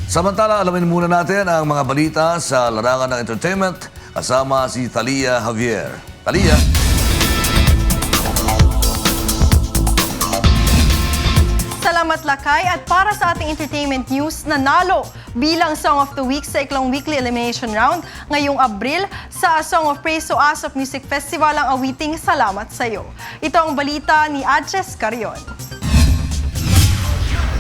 Samantala, alamin muna natin ang mga balita sa larangan ng entertainment kasama si Thalia Javier. Thalia. Salamat Lakay at para sa ating entertainment news, nanalo bilang Song of the Week sa iklong weekly elimination round ngayong Abril sa Song of Praise o ASOP Music Festival ang awiting Salamat Sa'yo. Ito ang balita ni Adjes Carion.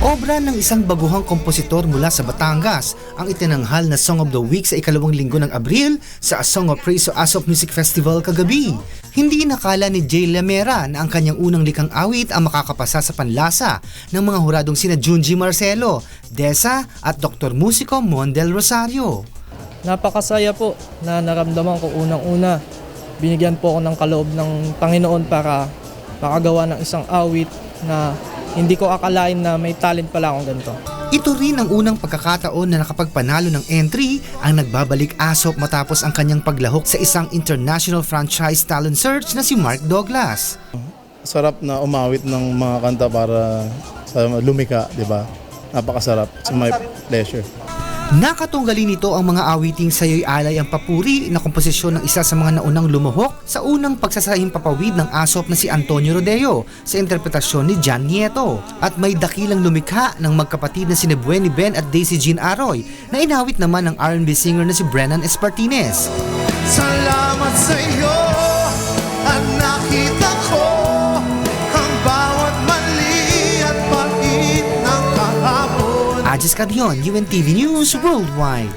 Obra ng isang baguhang kompositor mula sa Batangas ang itinanghal na Song of the Week sa ikalawang linggo ng Abril sa A Song of Praise o ASOP Music Festival kagabi. Hindi inakala ni Jay Lamera na ang kanyang unang likang awit ang makakapasa sa panlasa ng mga huradong sina Junji Marcelo, Desa at Dr. Musiko Mondel Rosario. Napakasaya po na naramdaman ko unang-una. Binigyan po ako ng kaloob ng Panginoon para makagawa ng isang awit na hindi ko akalain na may talent pala akong ganito. Ito rin ang unang pagkakataon na nakapagpanalo ng entry ang nagbabalik ASOP matapos ang kanyang paglahok sa isang international franchise talent search na si Mark Douglas. Sarap na umawit ng mga kanta para sa lumika, di ba? Napakasarap. It's my pleasure. Nakatunggali nito ang mga awiting Sayo'y Alay ang Papuri na komposisyon ng isa sa mga naunang lumuhok sa unang pagsasahing papawid ng ASOP na si Antonio Rodeo sa interpretasyon ni John Nieto. At may dakilang lumikha ng magkapatid na sina Bueni Ben at Daisy Jean Aroy na inawit naman ng R&B singer na si Brennan Espartines. Salamat sa iyo at nakita ko ang bawat mali at pait ng kahapon. Adjes Carion, UNTV News Worldwide.